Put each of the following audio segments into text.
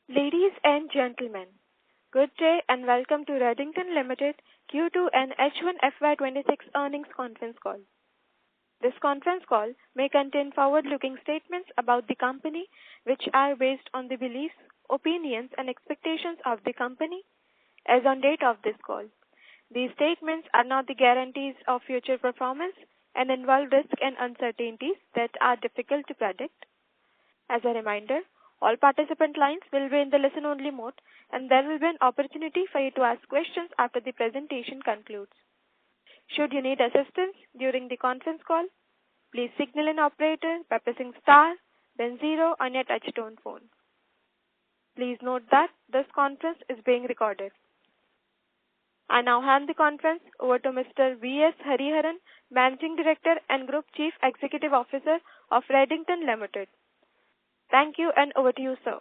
Ladies and gentlemen, good day and welcome to Redington Limited Q2 and H1FY26 earnings conference call. This conference call may contain forward-looking statements about the company which are based on the beliefs, opinions and expectations of the company as on date of this call. These statements are not the guarantees of future performance and involve risks and uncertainties that are difficult to predict. As a reminder, all participant lines will be in the listen-only mode, and there will be an opportunity for you to ask questions after the presentation concludes. Should you need assistance during the conference call, please signal an operator by pressing star, then 0 on your touch-tone phone. Please note that this conference is being recorded. I now hand the conference over to Mr. V.S. Hariharan, Managing Director and Group Chief Executive Officer of Redington Limited. Thank you, and over to you, sir.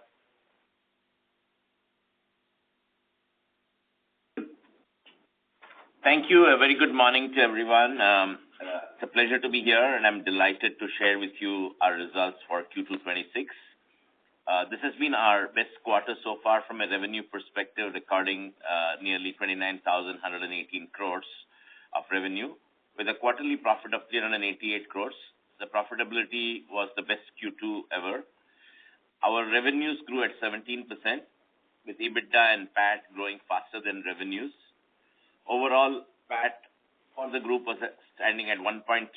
Thank you. A very good morning to everyone. It's a pleasure to be here, and I'm delighted to share with you our results for Q226. This has been our best quarter so far from a revenue perspective, recording nearly 29,118 crores of revenue, with a quarterly profit of 388 crores. The profitability was the best Q2 ever. Our revenues grew at 17%, with EBITDA and PAT growing faster than revenues. Overall, PAT for the group was standing at 1.33%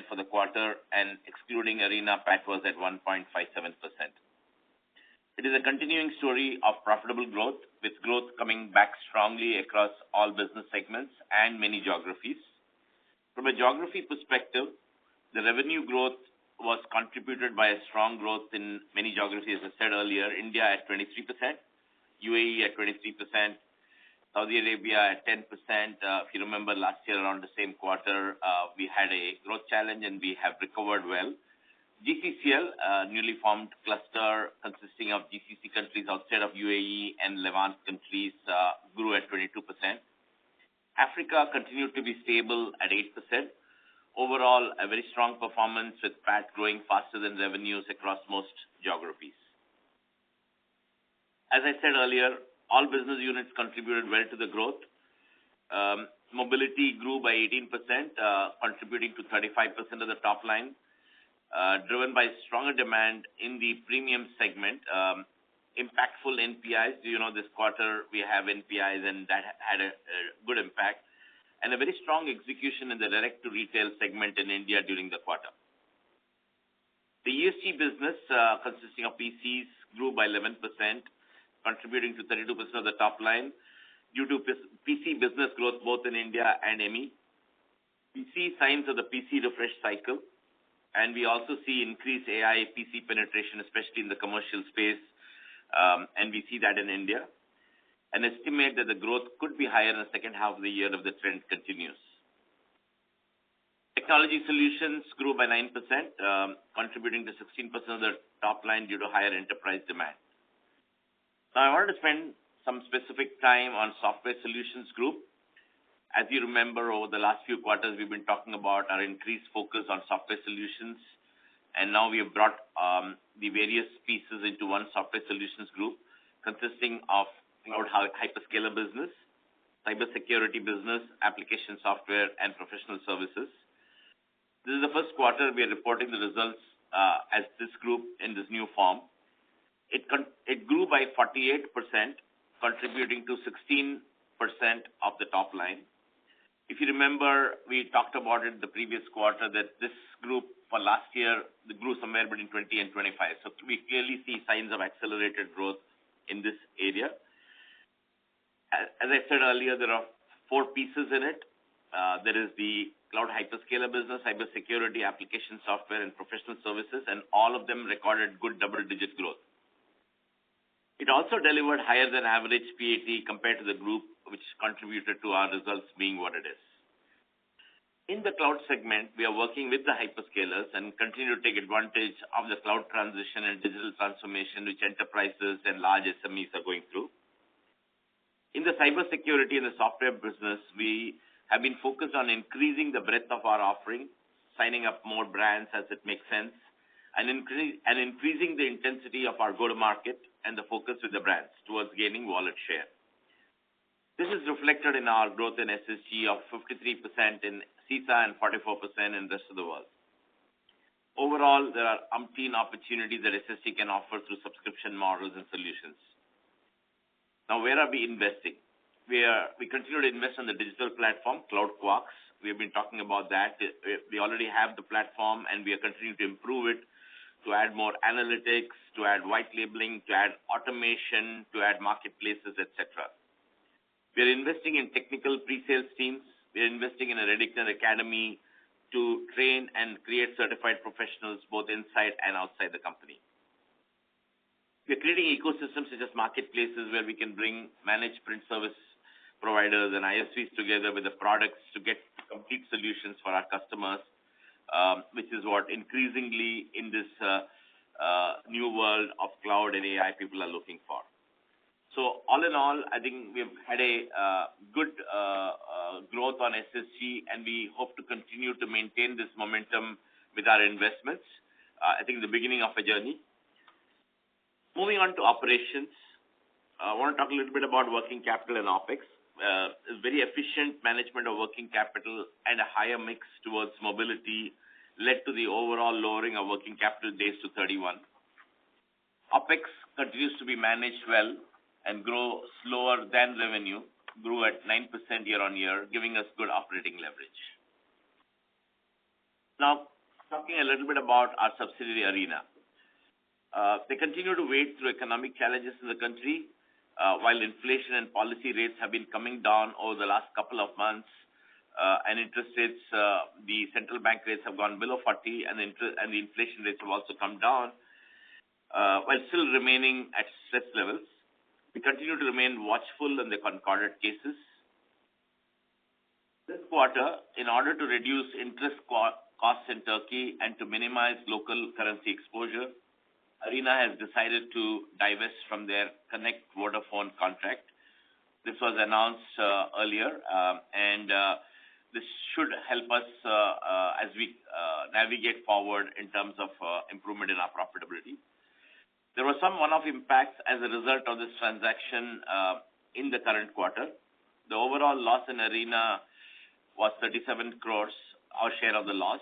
for the quarter, and excluding Arena, PAT was at 1.57%. It is a continuing story of profitable growth, with growth coming back strongly across all business segments and many geographies. From a geography perspective, the revenue growth was contributed by a strong growth in many geographies, as I said earlier. India at 23%, UAE at 23%, Saudi Arabia at 10%. If you remember last year around the same quarter, we had a growth challenge and we have recovered well. GCCL, newly formed cluster consisting of GCC countries outside of UAE and Levant countries, grew at 22%. Africa continued to be stable at 8%. Overall, a very strong performance with PAT growing faster than revenues across most geographies. As I said earlier, all business units contributed well to the growth. Mobility grew by 18%, contributing to 35% of the top line, driven by stronger demand in the premium segment. Impactful NPIs. This quarter we have NPIs, and that had a good impact. And a very strong execution in the direct-to-retail segment in India during the quarter. The ESG business, consisting of PCs, grew by 11%, contributing to 32% of the top line due to PC business growth both in India and MEA. We see signs of the PC refresh cycle, and we also see increased AI PC penetration, especially in the commercial space, and we see that in India. And estimate that the growth could be higher in the second half of the year if the trend continues. Technology solutions grew by 9%, contributing to 16% of the top line due to higher enterprise demand. Now, I wanted to spend some specific time on Software Solutions Group. As you remember, over the last few quarters, we've been talking about our increased focus on software solutions, and now we have brought the various pieces into one Software Solutions Group, consisting of cloud hyperscaler business, cybersecurity business, application software, and professional services. This is the first quarter we are reporting the results as this group in this new form. It grew by 48%, contributing to 16% of the top line. If you remember, we talked about it the previous quarter that this group for last year grew somewhere between 20 and 25. So we clearly see signs of accelerated growth in this area. As I said earlier, there are 4 pieces in it. There is the cloud hyperscaler business, cybersecurity, application software, and professional services, and all of them recorded good double-digit growth. It also delivered higher than average PAT compared to the group, which contributed to our results being what it is. In the cloud segment, we are working with the hyperscalers and continue to take advantage of the cloud transition and digital transformation which enterprises and large SMEs are going through. In the cybersecurity and the software business, we have been focused on increasing the breadth of our offering, signing up more brands as it makes sense, and increasing the intensity of our go-to-market and the focus with the brands towards gaining wallet share. This is reflected in our growth in SSG of 53% in CISA and 44% in the rest of the world. Overall, there are umpteen opportunities that SSG can offer through subscription models and solutions. Now, where are we investing? We continue to invest on the digital platform, Cloud Quarks. We have been talking about that. We already have the platform, and we are continuing to improve it to add more analytics, to add white labeling, to add automation, to add marketplaces, etc. We are investing in technical pre-sales teams. We are investing in a Redington Academy to train and create certified professionals both inside and outside the company. We are creating ecosystems such as marketplaces where we can bring managed print service providers and ISVs together with the products to get complete solutions for our customers, which is what increasingly in this new world of cloud and AI people are looking for. So all in all, I think we've had a good growth on SSG, and we hope to continue to maintain this momentum with our investments. I think the beginning of a journey. Moving on to operations, I want to talk a little bit about working capital and OPEX. Very efficient management of working capital and a higher mix towards mobility led to the overall lowering of working capital days to 31. OPEX continues to be managed well and grow slower than revenue, grew at 9% year on year, giving us good operating leverage. Now, talking a little bit about our subsidiary Arena. They continue to wade through economic challenges in the country, while inflation and policy rates have been coming down over the last couple of months, and interest rates, the central bank rates have gone below 40, and the inflation rates have also come down, while still remaining at stress levels. We continue to remain watchful in the concordant cases. This quarter, in order to reduce interest costs in Turkey and to minimize local currency exposure, Arena has decided to divest from their Connect Vodafone contract. This was announced earlier, and this should help us as we navigate forward in terms of improvement in our profitability. There were some one-off impacts as a result of this transaction in the current quarter. The overall loss in Arena was 37 crores, our share of the loss.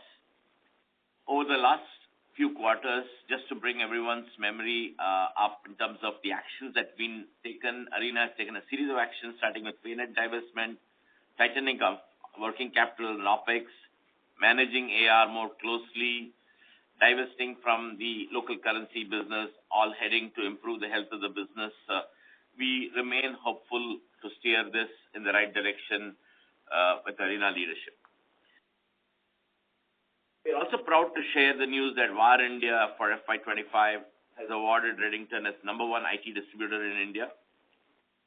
Over the last few quarters, just to bring everyone's memory up in terms of the actions that have been taken, Arena has taken a series of actions, starting with paynet divestment, tightening of working capital and OPEX, managing AR more closely, divesting from the local currency business, all heading to improve the health of the business. We remain hopeful to steer this in the right direction with Arena leadership. We're also proud to share the news that VAR India for FY25 has awarded Redington as number one IT distributor in India.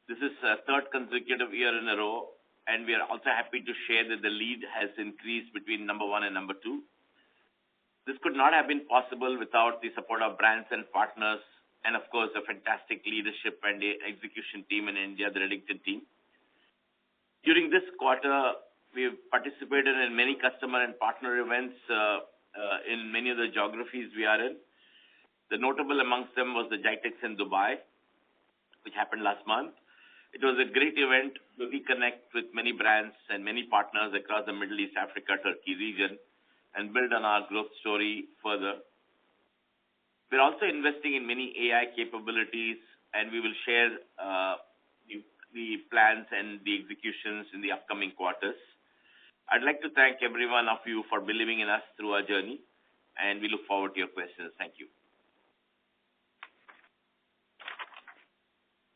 This is the third consecutive year in a row, and we are also happy to share that the lead has increased between number one and number two. This could not have been possible without the support of brands and partners, and of course, the fantastic leadership and the execution team in India, the Redington team. During this quarter, we have participated in many customer and partner events in many of the geographies we are in. The notable amongst them was the GITEX in Dubai, which happened last month. It was a great event to reconnect with many brands and many partners across the Middle East, Africa, Turkey region, and build on our growth story further. We're also investing in many AI capabilities, and we will share the plans and the executions in the upcoming quarters. I'd like to thank every one of you for believing in us through our journey, and we look forward to your questions. Thank you.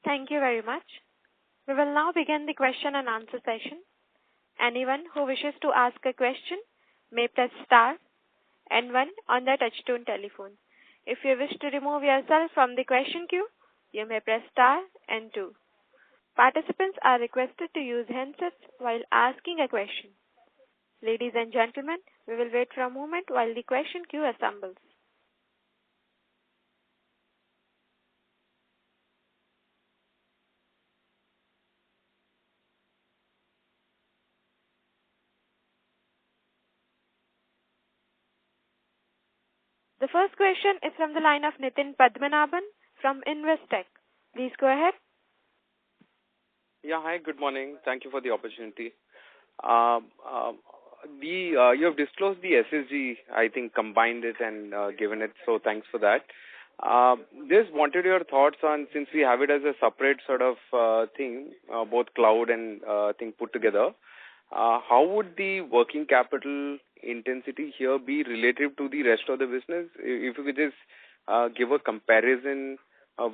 Thank you very much. We will now begin the question and answer session. Anyone who wishes to ask a question may press star and one on their touchtone telephone. If you wish to remove yourself from the question queue, you may press star and two. Participants are requested to use handsets while asking a question. Ladies and gentlemen, we will wait for a moment while the question queue assembles. The first question is from the line of Nitin Padmanabhan from Investec. Please go ahead. Yeah, hi, good morning. Thank you for the opportunity. You have disclosed the SSG, I think combined it and given it, so thanks for that. Just wanted your thoughts on, since we have it as a separate sort of thing, both cloud and thing put together, how would the working capital intensity here be relative to the rest of the business? If you could just give a comparison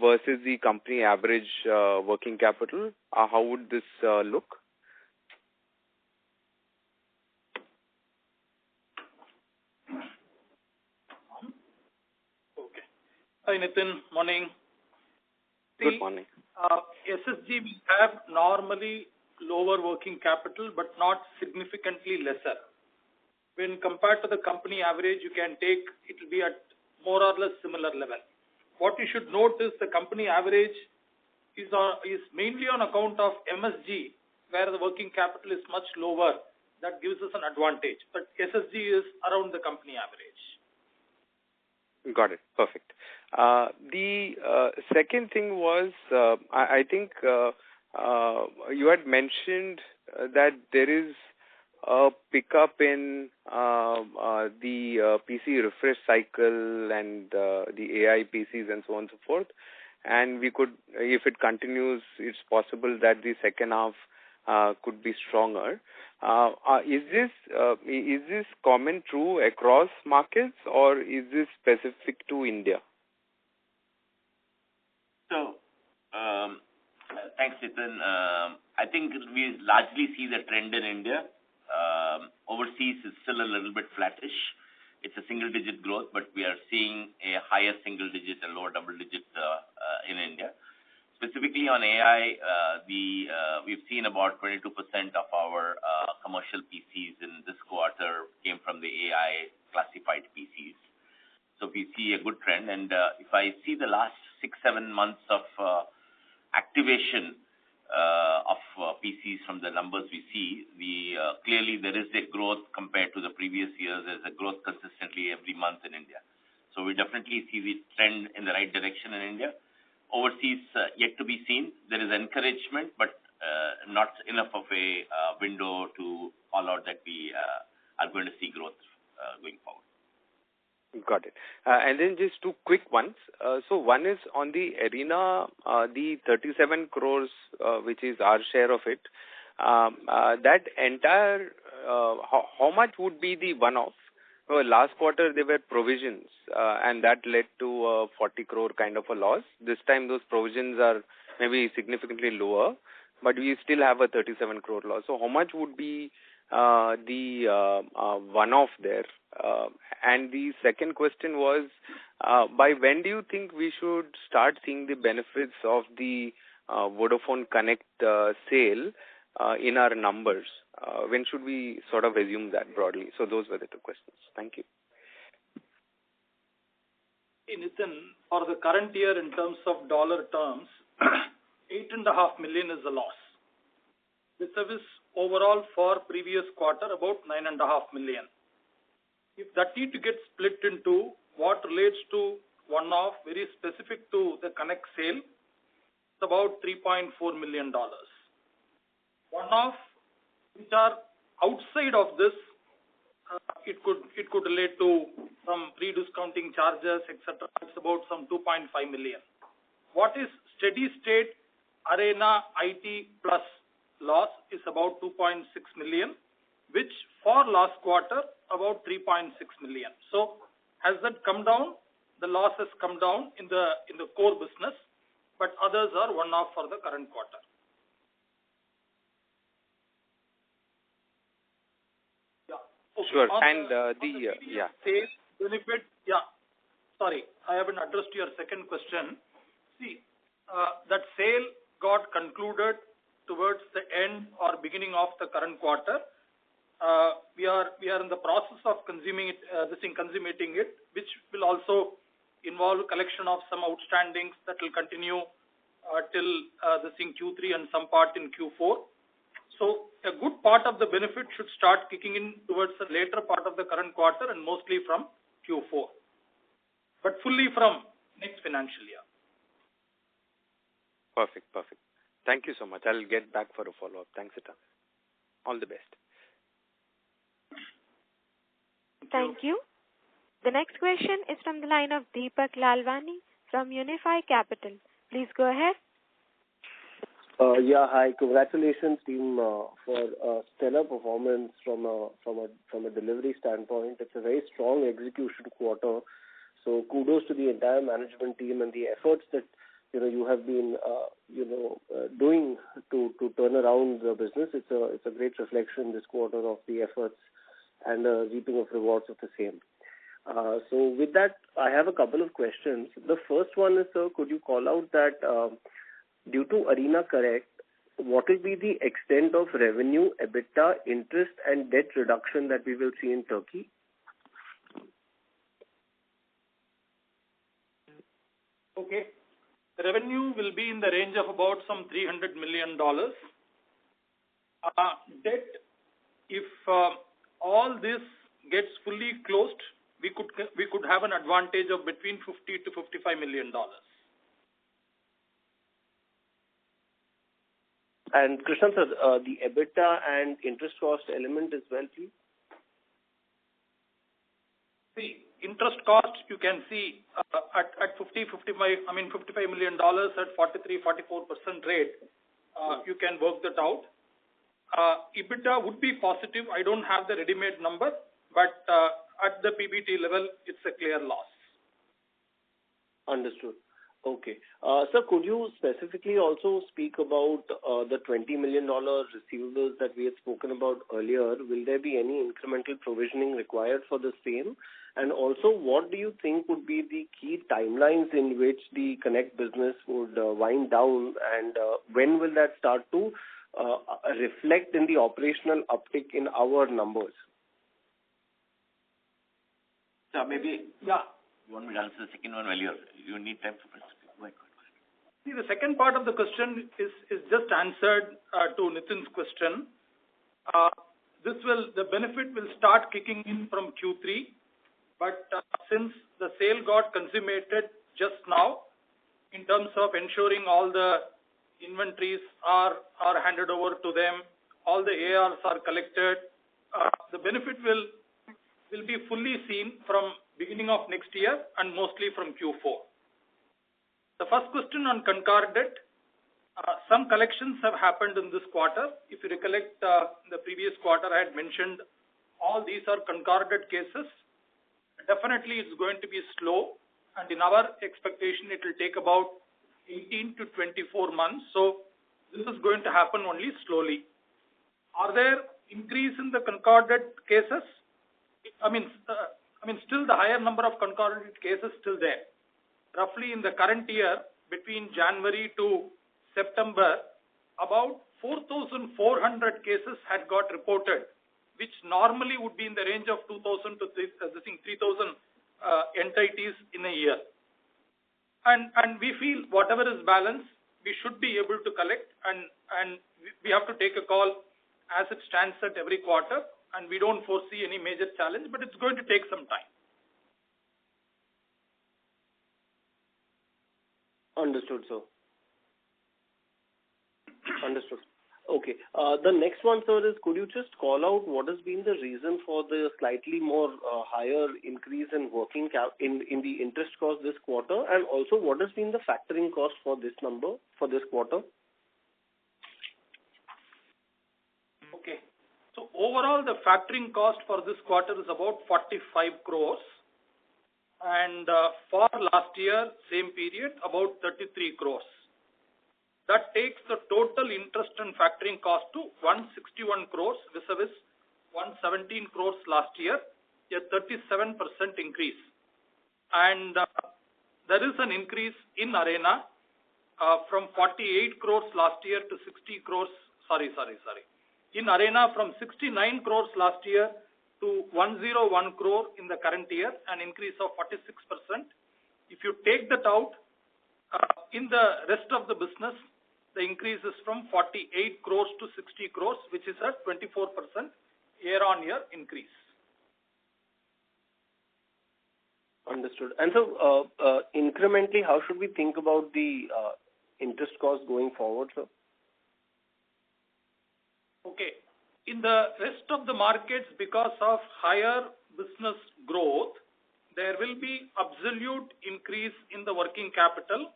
versus the company average working capital, how would this look? Okay. Hi, Nitin. Morning. Good morning. SSG will have normally lower working capital, but not significantly lesser. When compared to the company average, you can take, it will be at more or less similar level. What you should note is the company average is mainly on account of MSG, where the working capital is much lower. That gives us an advantage. But SSG is around the company average. Got it. Perfect. The second thing was, I think you had mentioned that there is a pickup in the PC refresh cycle and the AI PCs and so on and so forth. And we could, if it continues, it's possible that the second half could be stronger. Is this comment true across markets, or is this specific to India? So, thanks, Nitin. I think we largely see the trend in India. Overseas is still a little bit flattish. It's a single-digit growth, but we are seeing a higher single-digit and lower double-digit in India. Specifically on AI, we've seen about 22% of our commercial PCs in this quarter came from the AI classified PCs. So we see a good trend. And if I see the last 6-7 months of activation of PCs from the numbers we see, clearly there is a growth compared to the previous years. There's a growth consistently every month in India. So we definitely see the trend in the right direction in India. Overseas, yet to be seen. There is encouragement, but not enough of a window to call out that we are going to see growth going forward. Got it. And then just two quick ones. So one is on the Arena, the 37 crores, which is our share of it. That entire, how much would be the one-off? Last quarter there were provisions, and that led to a 40 crore kind of a loss. This time those provisions are maybe significantly lower, but we still have a 37 crore loss. So how much would be the one-off there? And the second question was, by when do you think we should start seeing the benefits of the Vodafone Connect sale in our numbers? When should we sort of assume that broadly? So those were the two questions. Thank you. Nitin, for the current year in terms of dollar terms, $8.5 million is the loss. The service overall for previous quarter about $9.5 million. If that need to get split into what relates to one-off, very specific to the Connect sale, it's about $3.4 million. One-off, which are outside of this, it could relate to some pre-discounting charges, etc. It's about some $2.5 million. What is steady state Arena IT plus loss is about $2.6 million, which for last quarter about $3.6 million. So has that come down? The loss has come down in the core business, but others are one-off for the current quarter. Sure. On and the sales benefit, sorry, I haven't addressed your second question. See, that sale got concluded towards the end or beginning of the current quarter. We are in the process of consummating it, which will also involve collection of some outstandings that will continue till Q3 and some part in Q4. So a good part of the benefit should start kicking in towards the later part of the current quarter and mostly from Q4, but fully from next financial year. Perfect. Thank you so much. I'll get back for a follow-up. Thanks, Ita. All the best. Thank you. The next question is from the line of Deepak Lalwani from Unifi Capital. Please go ahead. Hi. Congratulations, team, for stellar performance from a delivery standpoint. It's a very strong execution quarter. So kudos to the entire management team and the efforts that you have been doing to turn around the business. It's a great reflection this quarter of the efforts and reaping of rewards of the same. So with that, I have a couple of questions. The first one is, sir, could you call out that due to Arena Correct, what will be the extent of revenue, EBITDA, interest, and debt reduction that we will see in Turkey? Okay. The revenue will be in the range of about some $300 million. Debt, if all this gets fully closed, we could have an advantage of between $50 to $55 million. And Krishnan sir, the EBITDA and interest cost element as well, please. The interest cost you can see at $55 million at 43-44% rate. You can work that out. EBITDA would be positive. I don't have the ready-made number, but at the PBT level, it's a clear loss. Understood. Okay. Sir, could you specifically also speak about the $20 million receivables that we had spoken about earlier? Will there be any incremental provisioning required for the same? And also, what do you think would be the key timelines in which the Connect business would wind down, and when will that start to reflect in the operational uptick in our numbers? So maybe you want me to answer the second one while you need time for it. See, the second part of the question is just answered to Nitin's question. The benefit will start kicking in from Q3, but since the sale got consummated just now, in terms of ensuring all the inventories are handed over to them, all the ARs are collected, the benefit will be fully seen from beginning of next year and mostly from Q4. The first question on Concard debt, some collections have happened in this quarter. If you recollect the previous quarter, I had mentioned all these are Concard debt cases. Definitely it's going to be slow, and in our expectation it will take about 18 to 24 months. So this is going to happen only slowly. Are there increase in the Concard debt cases? Still the higher number of Concard debt cases still there. Roughly in the current year, between January to September, about 4,400 cases had got reported, which normally would be in the range of 2,000 to 3,000 entities in a year. And we feel whatever is balanced, we should be able to collect, and we have to take a call as it stands at every quarter, and we don't foresee any major challenge, but it's going to take some time. Understood, sir. Understood. Okay. The next one, sir, is could you just call out what has been the reason for the slightly more higher increase in working cap in the interest cost this quarter, and also what has been the factoring cost for this number for this quarter? Okay. So overall, the factoring cost for this quarter is about 45 crores. And for last year, same period, about 33 crores. That takes the total interest and factoring cost to 161 crores vis-a-vis 117 crores last year, a 37% increase. And there is an increase in Arena from 48 crores last year to 60 crores. In Arena from 69 crores last year to 101 crore in the current year, an increase of 46%. If you take that out, in the rest of the business, the increase is from 48 crores to 60 crores, which is a 24% year-on-year increase. Understood. And so, incrementally, how should we think about the interest cost going forward, sir? Okay. In the rest of the markets, because of higher business growth, there will be absolute increase in the working capital.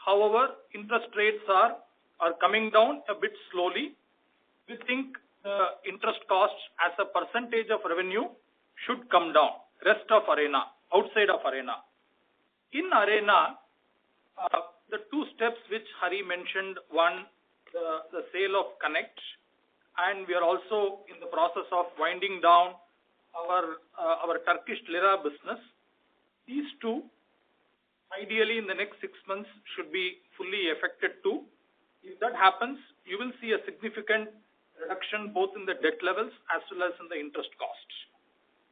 However, interest rates are coming down a bit slowly. We think the interest costs as a percentage of revenue should come down. Rest of arena, outside of arena. In arena, the two steps which Hari mentioned, one, the sale of Connect, and we are also in the process of winding down our Turkish lira business. These two, ideally in the next 6 months, should be fully effected too. If that happens, you will see a significant reduction both in the debt levels as well as in the interest costs.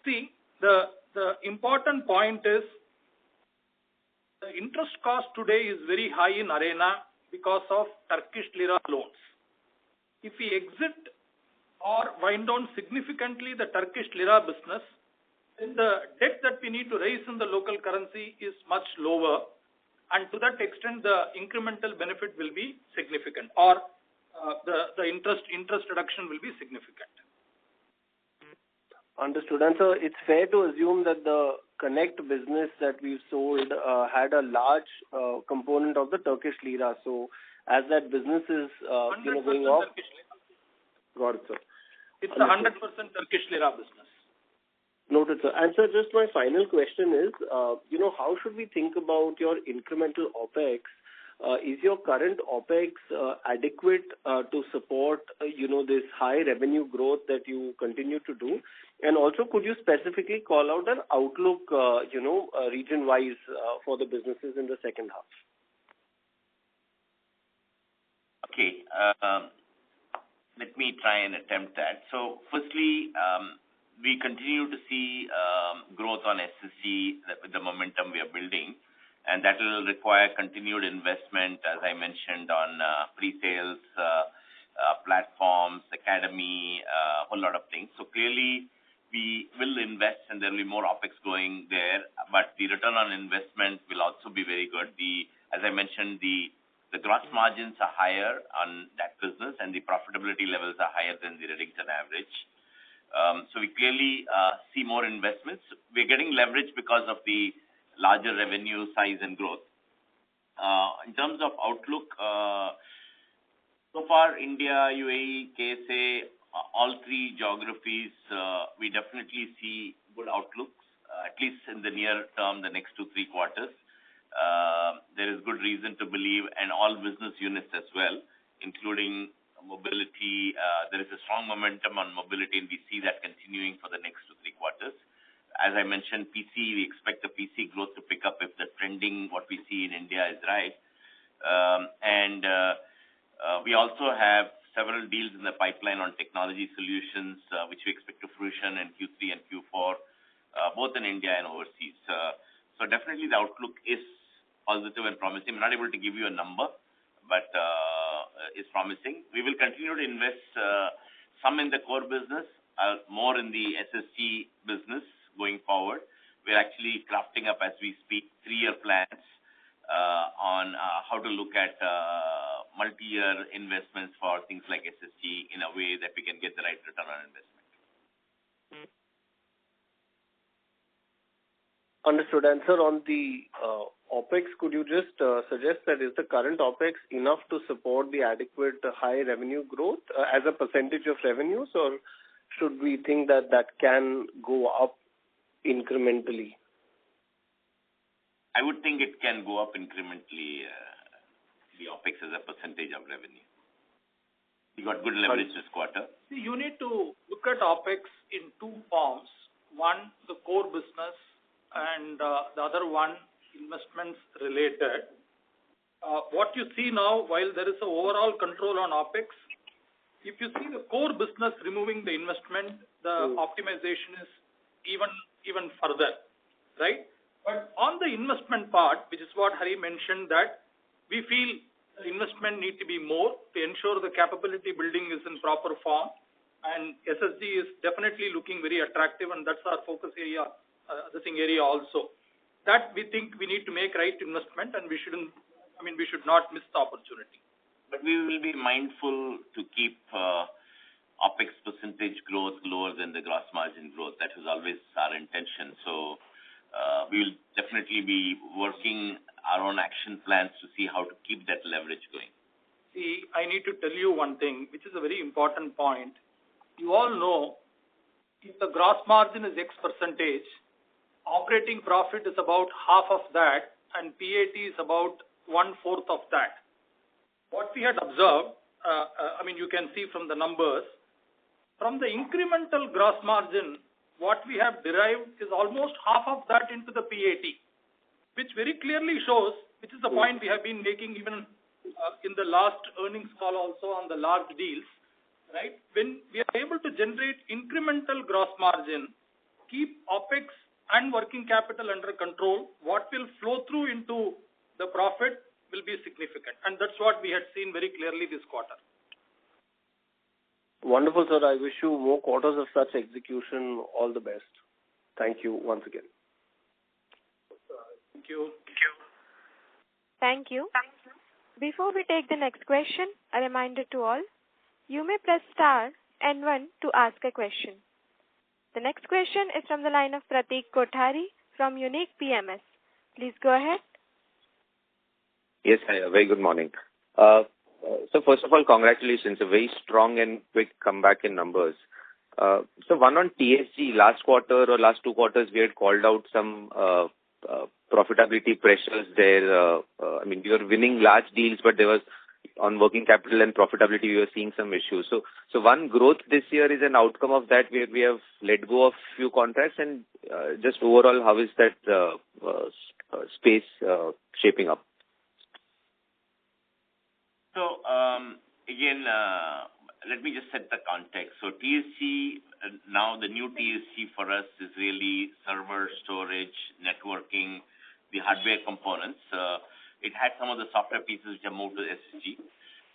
See, the important point is the interest cost today is very high in arena because of Turkish lira loans. If we exit or wind down significantly the Turkish lira business, then the debt that we need to raise in the local currency is much lower, and to that extent the incremental benefit will be significant, or the interest reduction will be significant. Understood. And so it's fair to assume that the Connect business that we've sold had a large component of the Turkish lira. So as that business is going off, Turkish lira. Got it, sir. It's a 100% Turkish lira business. Noted, sir. And sir, just my final question is, how should we think about your incremental OPEX? Is your current OPEX adequate to support, this high revenue growth that you continue to do? And also, could you specifically call out an outlook, region-wise for the businesses in the second half? Okay. Let me try and attempt that. So, firstly, we continue to see growth on SSG with the momentum we are building, and that will require continued investment, as I mentioned, on pre-sales, platforms, academy, a whole lot of things. So clearly, we will invest, and there will be more OPEX going there, but the return on investment will also be very good. As I mentioned, the gross margins are higher on that business, and the profitability levels are higher than the Redington average. So we clearly see more investments. We're getting leverage because of the larger revenue size and growth. In terms of outlook, so far India, UAE, KSA, all three geographies, we definitely see good outlooks, at least in the near term, the next 2-3 quarters. There is good reason to believe, and all business units as well, including mobility. There is a strong momentum on mobility, and we see that continuing for the next 2-3 quarters. As I mentioned, PC, we expect the PC growth to pick up if the trending, what we see in India is right. We also have several deals in the pipeline on technology solutions, which we expect to fruition in Q3 and Q4, both in India and overseas. So definitely the outlook is positive and promising. I'm not able to give you a number, but it's promising. We will continue to invest some in the core business, more in the SSG business going forward. We're actually crafting up as we speak 3-year plans on how to look at multi-year investments for things like SSG in a way that we can get the right return on investment. Understood. And sir, on the OPEX, could you just suggest that is the current OPEX enough to support the adequate high revenue growth as a percentage of revenues, or should we think that can go up incrementally? I would think it can go up incrementally, the OPEX as a percentage of revenue. We got good leverage this quarter. See, you need to look at OPEX in two forms. One, the core business, and the other one, investments related. What you see now, while there is an overall control on OPEX, if you see the core business removing the investment, the optimization is even further, right? But on the investment part, which is what Hari mentioned, that we feel the investment need to be more to ensure the capability building is in proper form, and SSG is definitely looking very attractive, and that's our focus area, area also. That we think we need to make right investment, and we shouldn't we should not miss the opportunity. But we will be mindful to keep OPEX percentage growth lower than the gross margin growth. That was always our intention. So we will definitely be working our own action plans to see how to keep that leverage going. See, I need to tell you one thing, which is a very important point. You all know, if the gross margin is X percentage, operating profit is about half of that, and PAT is about 1/4 of that. What we had observed, you can see from the numbers, from the incremental gross margin, what we have derived is almost half of that into the PAT, which very clearly shows, which is the point we have been making even in the last earnings call also on the large deals, right? When we are able to generate incremental gross margin, keep OPEX and working capital under control, what will flow through into the profit will be significant. And that's what we had seen very clearly this quarter. Wonderful, sir. I wish you more quarters of such execution. All the best. Thank you once again. Thank you. Thank you. Before we take the next question, a reminder to all, you may press star and 1 to ask a question. The next question is from the line of Pratik Kothari from Unique PMS. Please go ahead. Yes, hi. Very good morning. So first of all, congratulations. A very strong and quick comeback in numbers. So one on TSG, last quarter or last 2 quarters, we had called out some profitability pressures there. We were winning large deals, but there was on working capital and profitability, we were seeing some issues. So one, growth this year is an outcome of that, where we have let go of few contracts, and just overall, how is that space shaping up? So, again, let me just set the context. So TSG, now the new TSG for us is really server, storage, networking, the hardware components. It had some of the software pieces which have moved to SSG.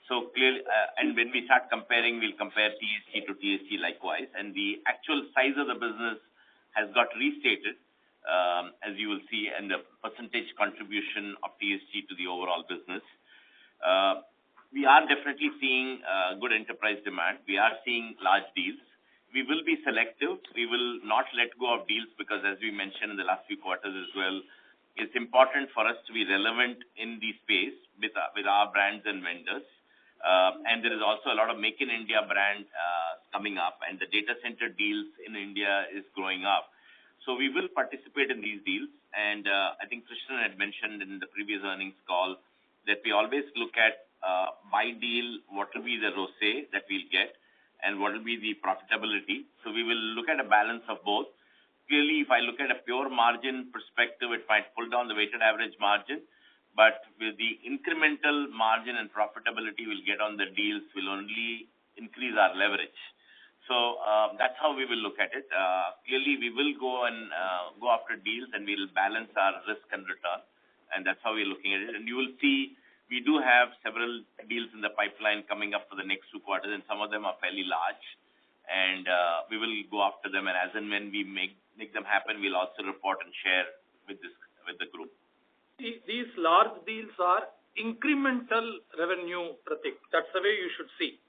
So clearly, and when we start comparing, we'll compare TSG to TSG likewise. And the actual size of the business has got restated, as you will see, and the percentage contribution of TSG to the overall business. We are definitely seeing good enterprise demand. We are seeing large deals. We will be selective. We will not let go of deals because, as we mentioned in the last few quarters as well, it's important for us to be relevant in the space with our brands and vendors. And there is also a lot of Make in India brand coming up, and the data center deals in India is growing up. So we will participate in these deals. And I think Krishnan had mentioned in the previous earnings call that we always look at by deal, what will be the ROCE that we'll get and what will be the profitability. So we will look at a balance of both. Clearly, if I look at a pure margin perspective, it might pull down the weighted average margin, but with the incremental margin and profitability we'll get on the deals will only increase our leverage. So that's how we will look at it. Clearly, we will go after deals, and we'll balance our risk and return, and that's how we're looking at it. And you will see we do have several deals in the pipeline coming up for the next 2 quarters, and some of them are fairly large. And we will go after them, and as and when we make them happen, we'll also report and share with the group. These large deals are incremental revenue, Pratik. That's the way you should see.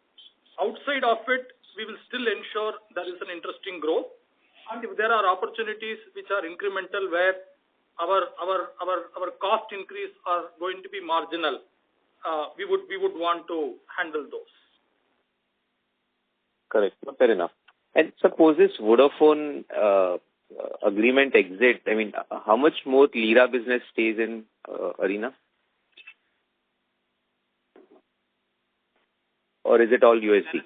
Outside of it, we will still ensure there is an interesting growth. And if there are opportunities which are incremental where our cost increase are going to be marginal, we would want to handle those. Correct. Fair enough. And suppose this Vodafone agreement exit, how much more Lira business stays in Arena? Or is it all USD?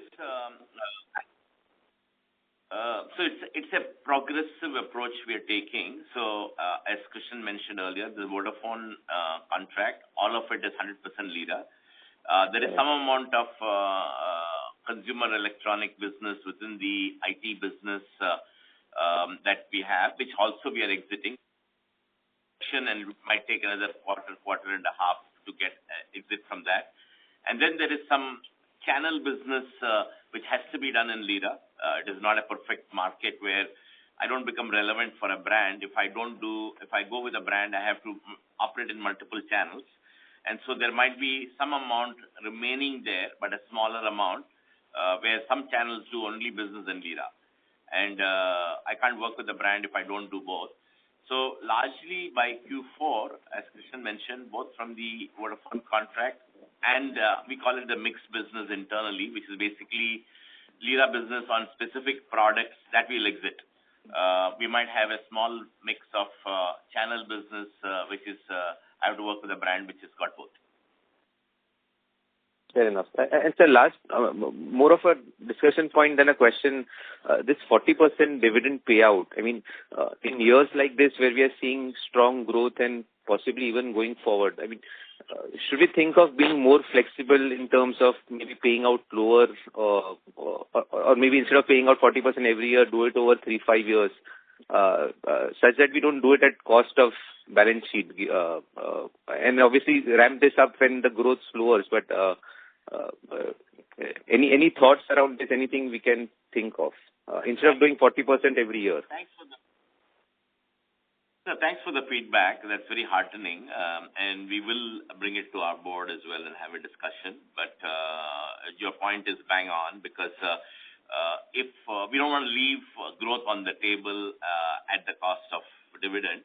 So it's a progressive approach we are taking. So as Krishnan mentioned earlier, the Vodafone contract, all of it is 100% Lira. There is some amount of consumer electronic business within the IT business that we have, which also we are exiting. And it might take another quarter and a half to get exit from that. And then there is some channel business which has to be done in Lira. It is not a perfect market where I don't become relevant for a brand. If I go with a brand, I have to operate in multiple channels. And so there might be some amount remaining there, but a smaller amount, where some channels do only business in lira. And I can't work with the brand if I don't do both. So largely by Q4, as Krishnan mentioned, both from the Vodafone contract and we call it the mixed business internally, which is basically lira business on specific products that we'll exit. We might have a small mix of channel business, which is I have to work with a brand which has got both. Fair enough. And sir, last, more of a discussion point than a question, this 40% dividend payout, I mean, in years like this where we are seeing strong growth and possibly even going forward, I mean, should we think of being more flexible in terms of maybe paying out lower or maybe instead of paying out 40% every year, do it over 3-5 years, such that we don't do it at cost of balance sheet, and obviously ramp this up when the growth lowers, but any thoughts around this, anything we can think of, instead of doing 40% every year? Thanks for the feedback. That's very heartening, and we will bring it to our board as well and have a discussion. But your point is bang on, because if we don't want to leave growth on the table at the cost of dividend,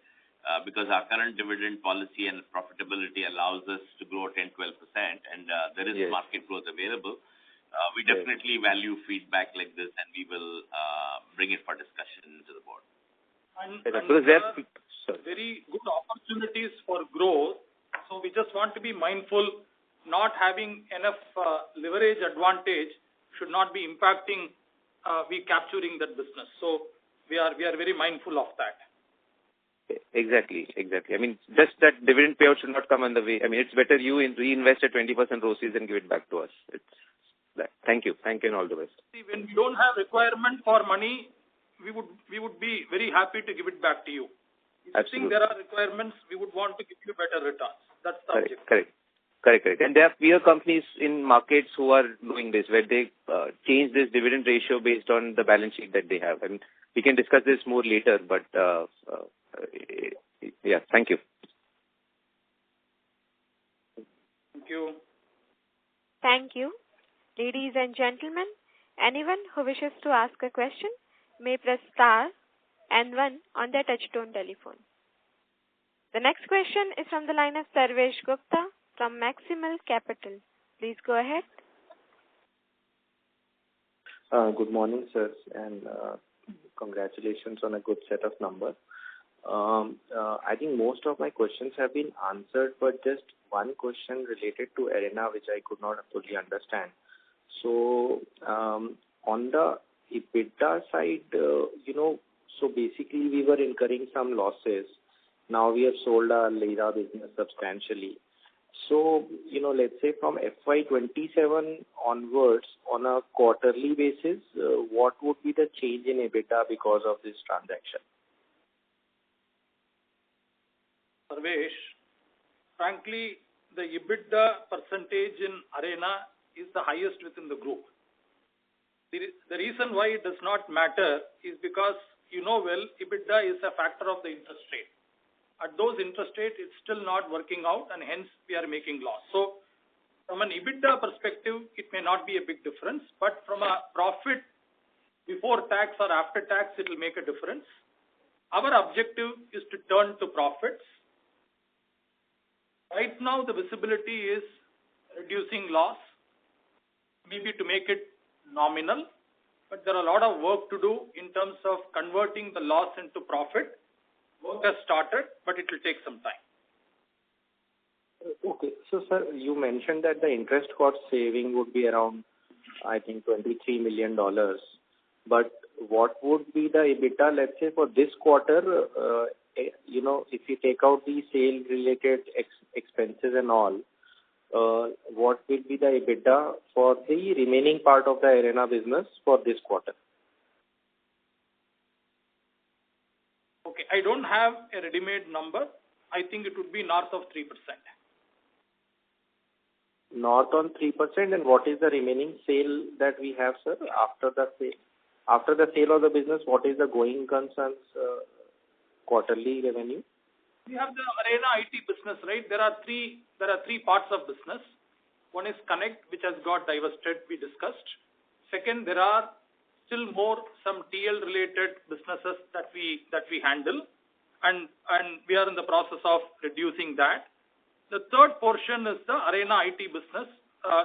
because our current dividend policy and profitability allows us to grow 10-12%, and there is market growth available. We definitely value feedback like this, and we will bring it for discussion to the board. And there are very good opportunities for growth. So we just want to be mindful, not having enough leverage advantage should not be impacting we capturing that business. So we are very mindful of that. Exactly. I mean, just that dividend payout should not come on the way. I mean, it's better you reinvest at 20% ROCEs and give it back to us. It's that. Thank you, and all the best. See, when we don't have requirement for money, we would be very happy to give it back to you. If you think there are requirements, we would want to give you better returns. That's the objective. Correct. And there are peer companies in markets who are doing this, where they change this dividend ratio based on the balance sheet that they have. And we can discuss this more later, but thank you. Thank you. Thank you. Ladies and gentlemen, anyone who wishes to ask a question may press star and 1 on their touchtone telephone. The next question is from the line of Sarvesh Gupta from Maximal Capital. Please go ahead. Good morning, sirs, and congratulations on a good set of numbers. I think most of my questions have been answered, but just one question related to Arena, which I could not fully understand. So, on the EBITDA side, so basically we were incurring some losses. Now we have sold our lira business substantially. So, let's say from FY27 onwards, on a quarterly basis, what would be the change in EBITDA because of this transaction? Sarvesh, frankly, the EBITDA percentage in Arena is the highest within the group. The reason why it does not matter is because, EBITDA is a factor of the interest rate. At those interest rates, it's still not working out, and hence we are making loss. So, from an EBITDA perspective, it may not be a big difference, but from a profit before tax or after tax, it will make a difference. Our objective is to turn to profits. Right now, the visibility is reducing loss, maybe to make it nominal, but there are a lot of work to do in terms of converting the loss into profit. Work has started, but it will take some time. Okay. So, sir, you mentioned that the interest cost saving would be around, I think, $23 million. But what would be the EBITDA, let's say, for this quarter, if you take out the sale-related expenses and all, what will be the EBITDA for the remaining part of the Arena business for this quarter? Okay, I don't have a ready-made number. I think it would be north of 3%. North on 3%, and what is the remaining sale that we have, sir, after the sale? After the sale of the business, what is the going concerns quarterly revenue? We have the Arena IT business, right? There are three parts of business. One is Connect, which has got divested, we discussed. Second, there are still more some TL related businesses that we handle, and we are in the process of reducing that. The third portion is the Arena IT business.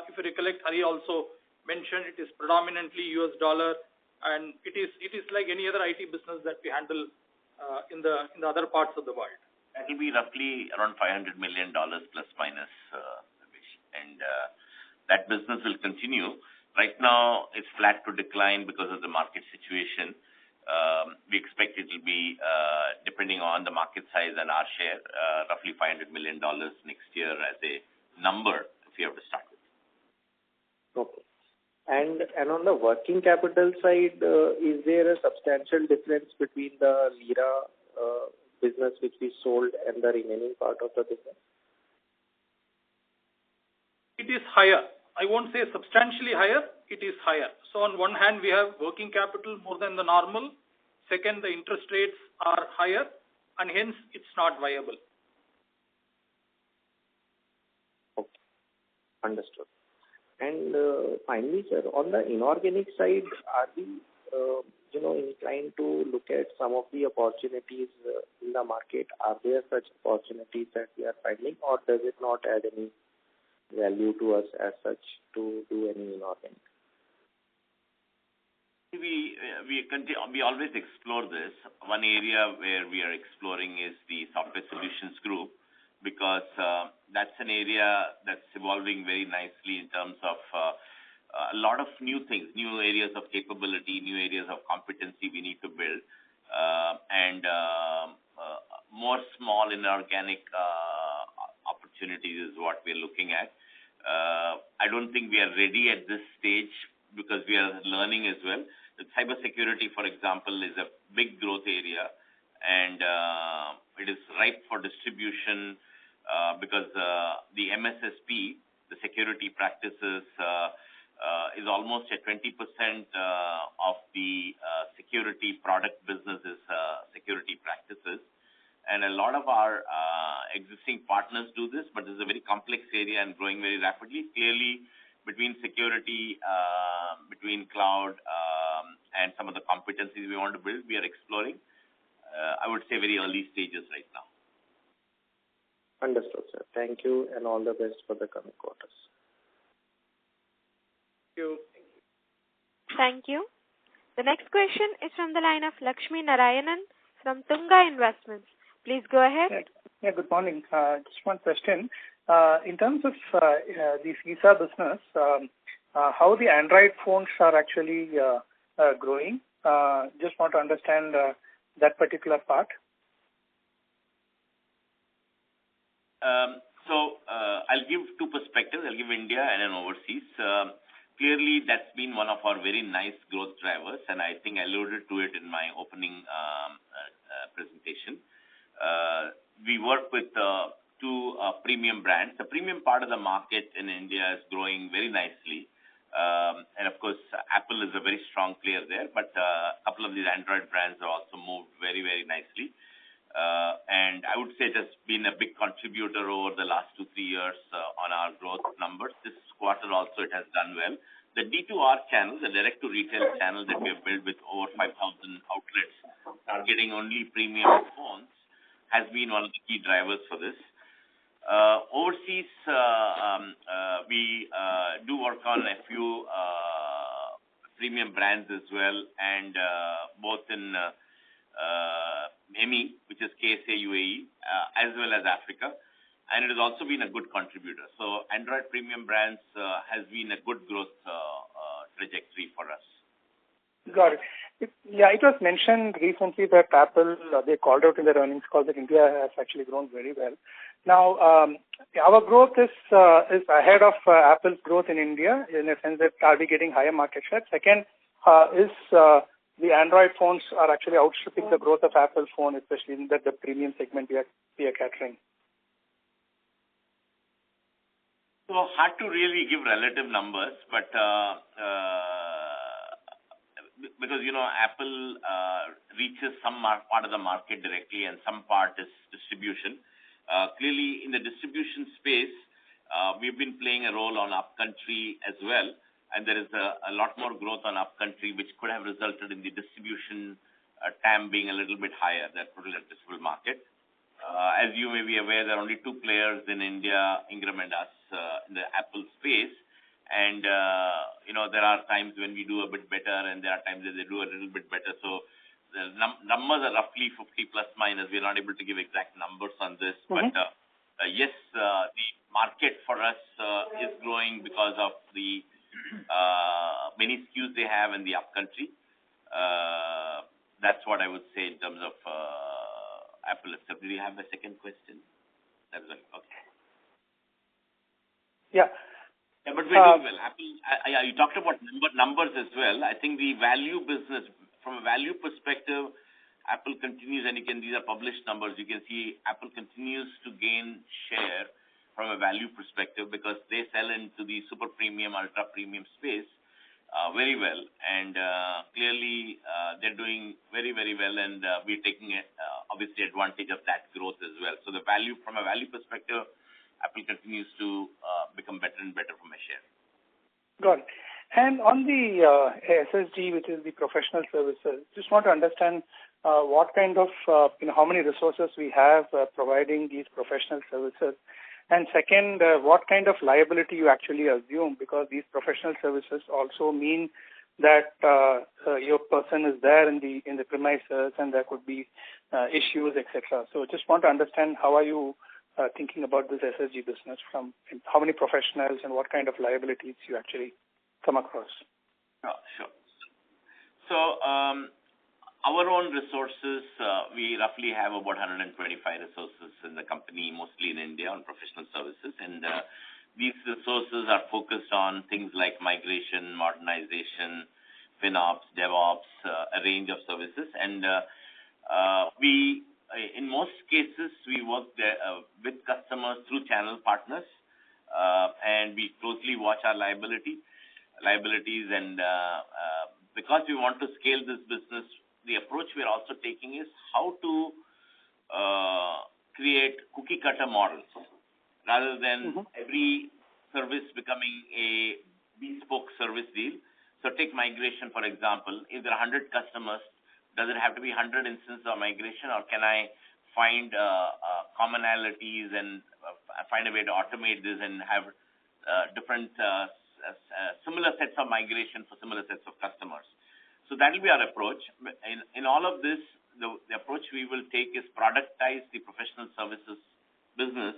If you recollect, Hari also mentioned it is predominantly US dollar, and it is like any other IT business that we handle in the other parts of the world. That will be roughly around $500 million plus minus, and that business will continue. Right now, it's flat to decline because of the market situation. We expect it will be, depending on the market size and our share, roughly $500 million next year as a number if you have to start with. Okay. And on the working capital side, is there a substantial difference between the Lira business which we sold and the remaining part of the business? It is higher. I won't say substantially higher. It is higher. So on one hand, we have working capital more than the normal. Second, the interest rates are higher, and hence it's not viable. Okay. Understood. And finally, sir, on the inorganic side, are we inclined to look at some of the opportunities in the market? Are there such opportunities that we are finding, or does it not add any value to us as such to do any inorganic? We always explore this. One area where we are exploring is the software solutions group, because that's an area that's evolving very nicely in terms of a lot of new things, new areas of capability, new areas of competency we need to build, and more small inorganic opportunities is what we're looking at. I don't think we are ready at this stage because we are learning as well. The cybersecurity, for example, is a big growth area, and it is ripe for distribution because the MSSP, the security practices, is almost at 20% of the security product businesses, security practices. And a lot of our existing partners do this, but this is a very complex area and growing very rapidly. Clearly, between security, between cloud, and some of the competencies we want to build, we are exploring. I would say very early stages right now. Understood, sir. Thank you, and all the best for the coming quarters. Thank you. Thank you. The next question is from the line of Lakshmi Narayanan from Tunga Investments. Please go ahead. Yeah, good morning. Just one question. In terms of the visa business, how the Android phones are actually growing? Just want to understand that particular part. I'll give two perspectives. I'll give India and then overseas. Clearly, that's been one of our very nice growth drivers, and I think I alluded to it in my opening presentation. We work with two premium brands. The premium part of the market in India is growing very nicely. And of course, Apple is a very strong player there, but a couple of these Android brands have also moved very, very nicely. And I would say it has been a big contributor over the last 2-3 years on our growth numbers. This quarter also it has done well. The D2R channel, the direct-to-retail channel that we have built with over 5,000 outlets targeting only premium phones, has been one of the key drivers for this. Overseas, we do work on a few premium brands as well, and both in MEMI, which is KSA UAE, as well as Africa, and it has also been a good contributor. So Android premium brands has been a good growth trajectory for us. Got it. It was mentioned recently that Apple, they called out in their earnings call that India has actually grown very well. Now, our growth is ahead of Apple's growth in India, in a sense that are we getting higher market share? Second, is the Android phones are actually outstripping the growth of Apple phone, especially in the premium segment we are catering. So hard to really give relative numbers, but because, Apple reaches some part of the market directly and some part is distribution. Clearly, in the distribution space, we've been playing a role on upcountry as well, and there is a lot more growth on upcountry, which could have resulted in the distribution TAM being a little bit higher, that total addressable market. As you may be aware, there are only two players in India, Ingram and us, in the Apple space. And, there are times when we do a bit better and there are times that they do a little bit better. So the numbers are roughly 50 plus minus. We're not able to give exact numbers on this. Mm-hmm. But, yes, the market for us is growing because of the many SKUs they have in the upcountry. That's what I would say in terms of Apple itself. Do you have a second question? That's all. Okay. Yeah. Yeah, but we're doing well. Apple, you talked about numbers as well. I think the value business, from a value perspective, Apple continues, and these are published numbers. You can see Apple continues to gain share from a value perspective because they sell into the super premium, ultra premium space very well. And clearly, they're doing very, very well, and we're taking obviously advantage of that growth as well. So the value, from a value perspective, Apple continues to become better and better from a share. Got it. And on the SSG, which is the professional services, just want to understand what kind of, how many resources we have providing these professional services. And second, what kind of liability you actually assume, because these professional services also mean that your person is there in the premises and there could be issues, etc. So just want to understand how are you thinking about this SSG business, from how many professionals and what kind of liabilities you actually come across? Sure. So our own resources, we roughly have about 125 resources in the company, mostly in India, on professional services. And these resources are focused on things like migration, modernization, FinOps, DevOps, a range of services. And we, in most cases, we work with customers through channel partners, and we closely watch our liabilities. And because we want to scale this business, the approach we're also taking is how to create cookie-cutter models rather than every service becoming a bespoke service deal. So take migration, for example. If there are 100 customers, does it have to be 100 instances of migration, or can I find commonalities and find a way to automate this and have different similar sets of migration for similar sets of customers? So that will be our approach. In all of this, the approach we will take is productize the professional services business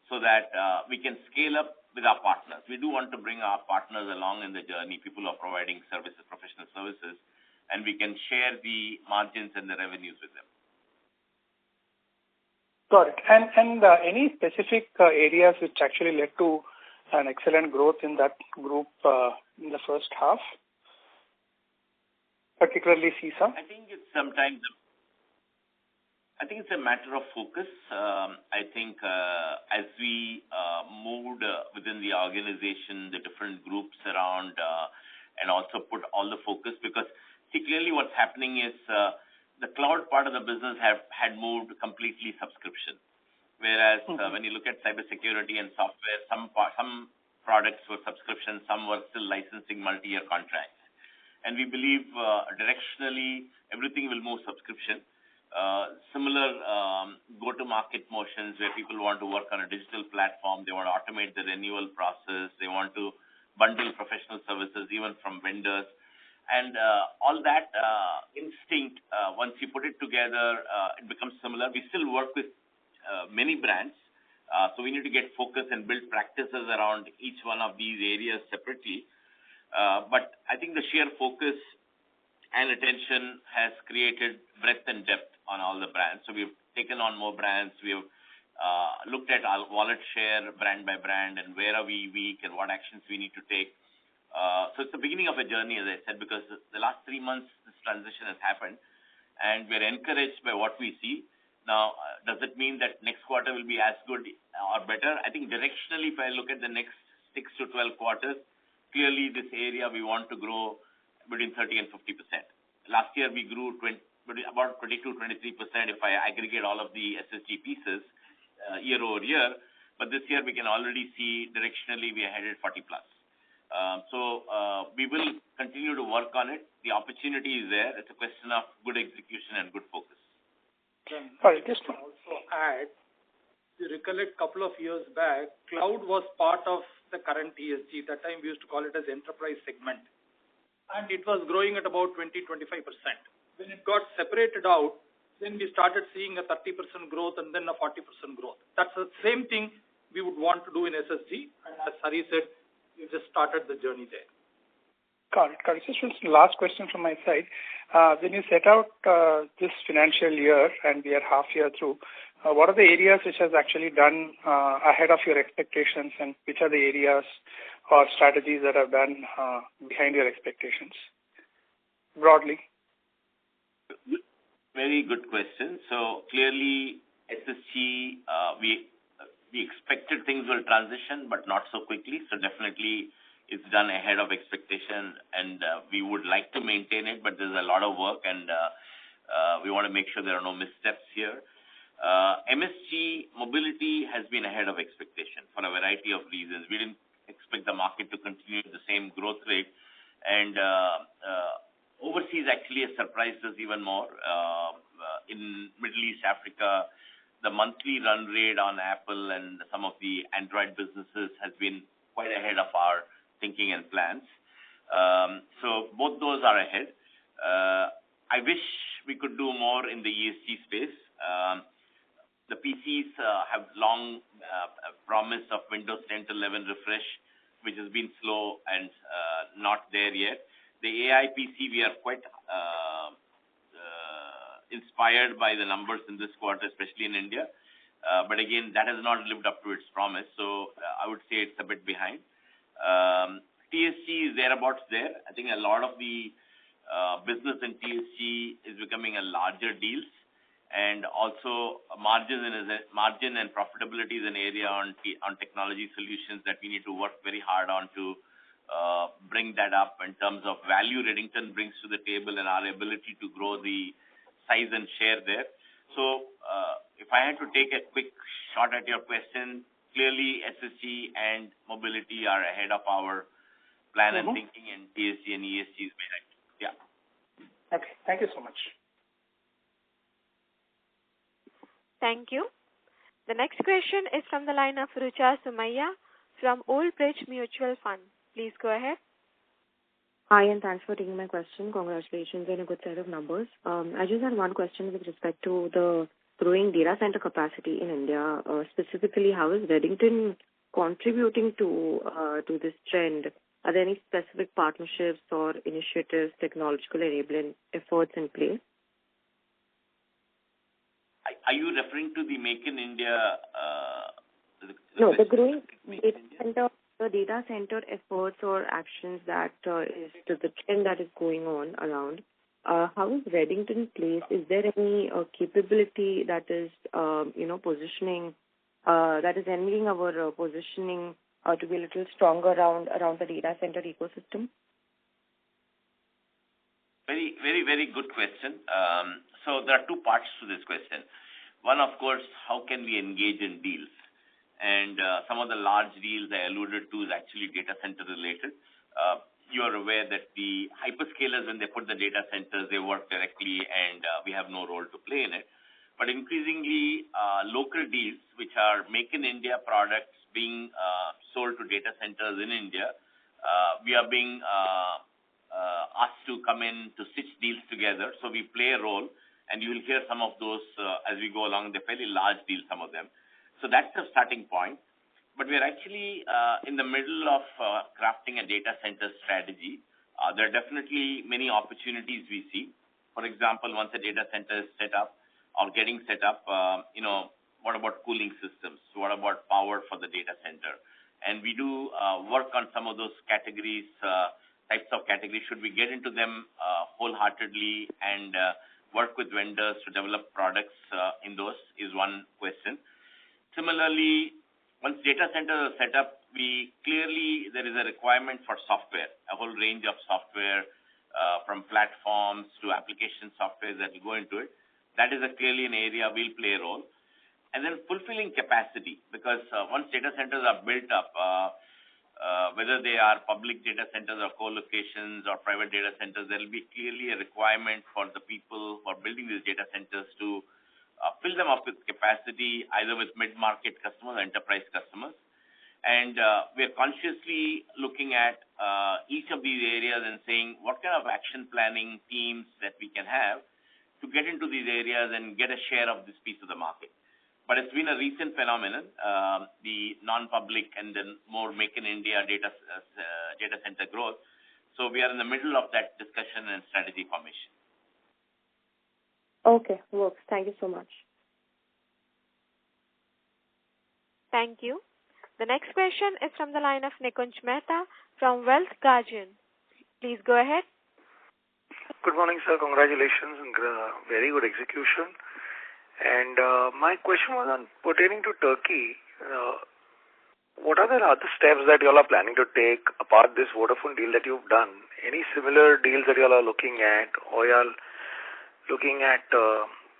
so that we can scale up with our partners. We do want to bring our partners along in the journey, people who are providing services, professional services, and we can share the margins and the revenues with them. Got it. And any specific areas which actually led to an excellent growth in that group in the first half, particularly CISA? I think it's a matter of focus. I think as we moved within the organization, the different groups around, and also put all the focus, because clearly what's happening is the cloud part of the business had moved completely subscription. Whereas when you look at cybersecurity and software, some products were subscription, some were still licensing multi-year contracts. And we believe directionally everything will move subscription. Similar go-to-market motions where people want to work on a digital platform, they want to automate the renewal process, they want to bundle professional services even from vendors. And all that instinct, once you put it together, it becomes similar. We still work with many brands, so we need to get focused and build practices around each one of these areas separately. But I think the sheer focus and attention has created breadth and depth on all the brands. So we've taken on more brands. We've looked at our wallet share brand by brand and where are we weak and what actions we need to take. So it's the beginning of a journey, as I said, because the last 3 months this transition has happened, and we're encouraged by what we see. Now, does it mean that next quarter will be as good or better? I think directionally, if I look at the next 6 to 12 quarters, clearly this area we want to grow between 30 and 50%. Last year, we grew about 22-23% if I aggregate all of the SSG pieces year over year. But this year, we can already see directionally we are headed 40+. We will continue to work on it. The opportunity is there. It's a question of good execution and good focus. Sorry, just to also add, you recollect a couple of years back, cloud was part of the current ESG. That time we used to call it as enterprise segment. And it was growing at about 20-25%. When it got separated out, then we started seeing a 30% growth and then a 40% growth. That's the same thing we would want to do in SSG. And as Hari said, we just started the journey there. Got it. Just one last question from my side. When you set out this financial year and we are half year through, what are the areas which has actually done ahead of your expectations, and which are the areas or strategies that have done behind your expectations, broadly? Very good question. So clearly, SSG, we expected things will transition, but not so quickly. So definitely, it's done ahead of expectation, and we would like to maintain it, but there's a lot of work, and we want to make sure there are no missteps here. MSG mobility has been ahead of expectation for a variety of reasons. We didn't expect the market to continue at the same growth rate, and overseas actually has surprised us even more. In Middle East, Africa, the monthly run rate on Apple and some of the Android businesses has been quite ahead of our thinking and plans. So both those are ahead. I wish we could do more in the ESG space. The PCs have long promised of Windows 10 to 11 refresh, which has been slow and not there yet. The AI PC, we are quite inspired by the numbers in this quarter, especially in India. But again, that has not lived up to its promise. So I would say it's a bit behind. TSG is thereabouts there. I think a lot of the business in TSG is becoming a larger deals. And also margin and profitability is an area on technology solutions that we need to work very hard on to bring that up in terms of value Redington brings to the table and our ability to grow the size and share there. So if I had to take a quick shot at your question, clearly SSG and mobility are ahead of our plan and thinking, and TSG and ESG is behind. Yeah. Okay. Thank you so much. Thank you. The next question is from the line of Rucha Sumaya from Old Bridge Mutual Fund. Please go ahead. Hi, and thanks for taking my question. Congratulations on a good set of numbers. I just had one question with respect to the growing data center capacity in India. Specifically, how is Redington contributing to this trend? Are there any specific partnerships or initiatives, technological enabling efforts in place? Are you referring to the Make in India? No, the growing data center efforts or actions that is the trend that is going on around. How is Redington placed? Is there any capability that is, positioning, that is enabling our positioning to be a little stronger around the data center ecosystem? Very, very, very good question. So there are two parts to this question. One, of course, how can we engage in deals? And some of the large deals I alluded to is actually data center related. You are aware that the hyperscalers, when they put the data centers, they work directly and we have no role to play in it. But increasingly, local deals, which are Make in India products being sold to data centers in India, we are being asked to come in to stitch deals together. So we play a role, and you will hear some of those as we go along. They're fairly large deals, some of them. So that's the starting point. But we are actually in the middle of crafting a data center strategy. There are definitely many opportunities we see. For example, once a data center is set up or getting set up, what about cooling systems? What about power for the data center? And we do work on some of those categories, types of categories. Should we get into them wholeheartedly and work with vendors to develop products in those is one question. Similarly, once data centers are set up, there is a requirement for software, a whole range of software from platforms to application software that will go into it. That is clearly an area we'll play a role. And then fulfilling capacity, because once data centers are built up, whether they are public data centers or co-locations or private data centers, there will be clearly a requirement for the people who are building these data centers to fill them up with capacity, either with mid-market customers or enterprise customers. And we are consciously looking at each of these areas and saying what kind of action planning teams that we can have to get into these areas and get a share of this piece of the market. But it's been a recent phenomenon, the non-public and then more Make in India data center growth. So we are in the middle of that discussion and strategy formation. Okay, works. Thank you so much. Thank you. The next question is from the line of Nikunj Mehta from Wealth Guardian. Please go ahead. Good morning, sir. Congratulations and very good execution. And my question was on pertaining to Turkey. What are the other steps that you all are planning to take apart this Vodafone deal that you've done? Any similar deals that you all are looking at, or you all looking at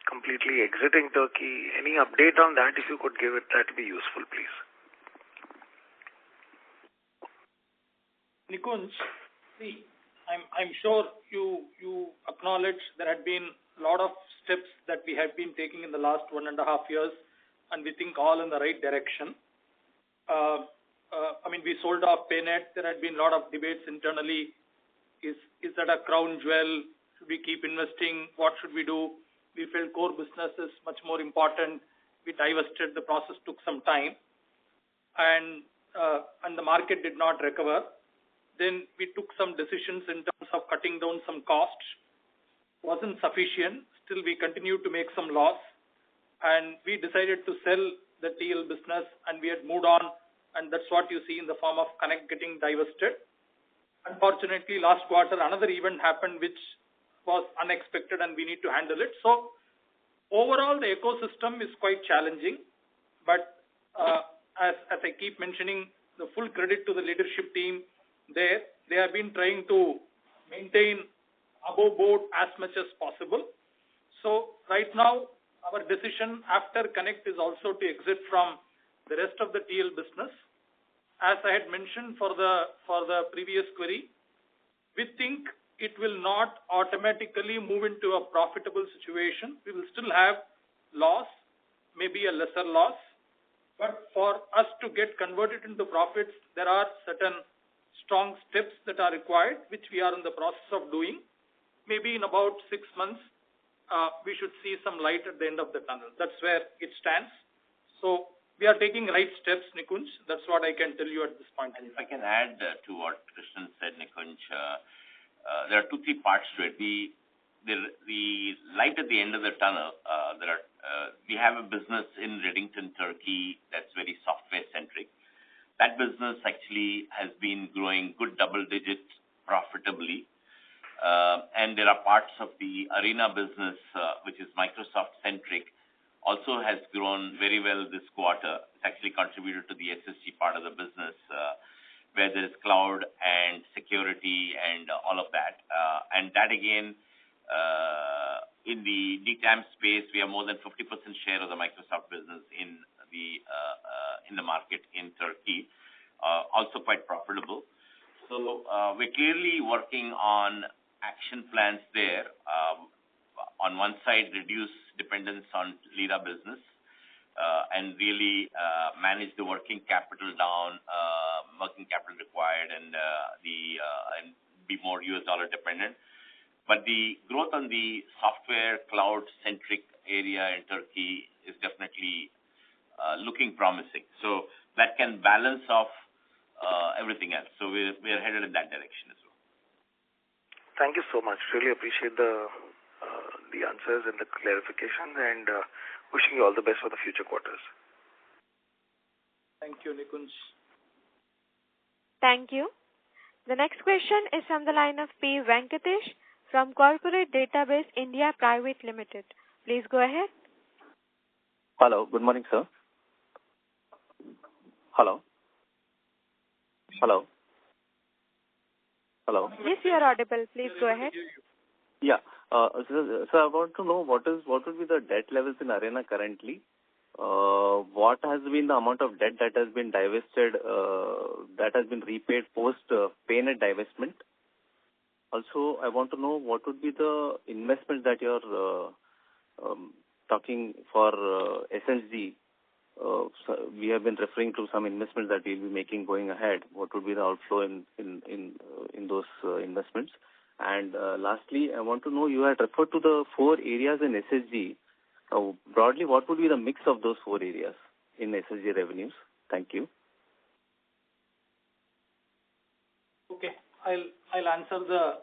completely exiting Turkey? Any update on that? If you could give it, that would be useful, please. Nikunj, see, I'm sure you acknowledge there had been a lot of steps that we have been taking in the last 1.5 years, and we think all in the right direction. We sold off Paynet. There had been a lot of debates internally. Is that a crown jewel? Should we keep investing? What should we do? We felt core business is much more important. We divested. The process took some time, and the market did not recover. Then we took some decisions in terms of cutting down some costs. Wasn't sufficient. Still, we continued to make some loss, and we decided to sell the TL business, and we had moved on, and that's what you see in the form of Connect getting divested. Unfortunately, last quarter, another event happened which was unexpected, and we need to handle it. So, overall, the ecosystem is quite challenging, but as I keep mentioning, the full credit to the leadership team there. They have been trying to maintain above board as much as possible. So right now, our decision after Connect is also to exit from the rest of the TL business. As I had mentioned for the previous query, we think it will not automatically move into a profitable situation. We will still have loss, maybe a lesser loss, but for us to get converted into profits, there are certain strong steps that are required, which we are in the process of doing. Maybe in about 6 months, we should see some light at the end of the tunnel. That's where it stands. So we are taking right steps, Nikunj. That's what I can tell you at this point. And if I can add to what Krishnan said, Nikunj, there are 2-3 parts to it. The light at the end of the tunnel, we have a business in Redington, Turkey that's very software-centric. That business actually has been growing good double digits profitably. And there are parts of the Arena business, which is Microsoft-centric, also has grown very well this quarter. It's actually contributed to the SSG part of the business, where there is cloud and security and all of that. And that again, in the DTAM space, we have more than 50% share of the Microsoft business in the market in Turkey, also quite profitable. So we're clearly working on action plans there. On one side, reduce dependence on lira business and really manage the working capital down, working capital required, and be more US dollar dependent. But the growth on the software cloud-centric area in Turkey is definitely looking promising. So that can balance off everything else. So we're headed in that direction as well. Thank you so much. Really appreciate the answers and the clarification, and wishing you all the best for the future quarters. Thank you, Nikunj. Thank you. The next question is from the line of P. Venkatesh from Corporate Database India Private Limited. Please go ahead. Hello. Good morning, sir. Hello. Hello. Hello? Yes, you are audible. Please go ahead. Yeah. So I want to know what would be the debt levels in Arena currently? What has been the amount of debt that has been divested, that has been repaid post PayNet divestment? Also, I want to know what would be the investment that you're talking for SSG. So we have been referring to some investments that we'll be making going ahead. What would be the outflow in those investments? And lastly, I want to know, you had referred to the 4 areas in SSG. Broadly, what would be the mix of those 4 areas in SSG revenues? Thank you. Okay, I'll answer the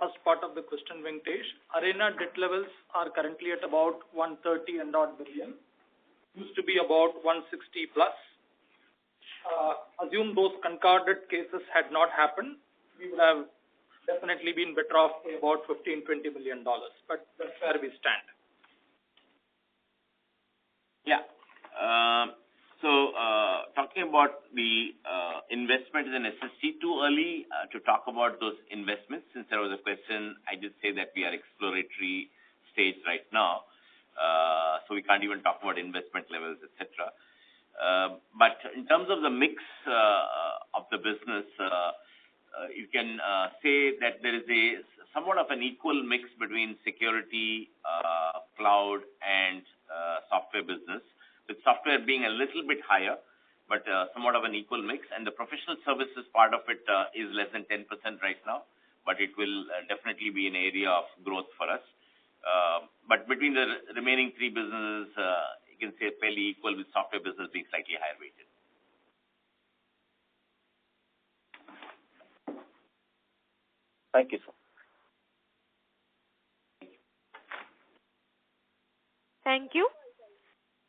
first part of the question, Venkatesh. Arena debt levels are currently at about 130 and odd billion. Used to be about 160 plus. Assume those concorded cases had not happened, we would have definitely been better off by about $15-20 million. But that's where we stand. Yeah. So talking about the investment in SSG, too early to talk about those investments. Since there was a question, I did say that we are exploratory stage right now. So we can't even talk about investment levels, etc. But in terms of the mix of the business, you can say that there is a somewhat of an equal mix between security, cloud, and software business, with software being a little bit higher, but somewhat of an equal mix. And the professional services part of it is less than 10% right now, but it will definitely be an area of growth for us. But between the remaining 3 businesses, you can say fairly equal, with software business being slightly higher weighted. Thank you, sir. Thank you.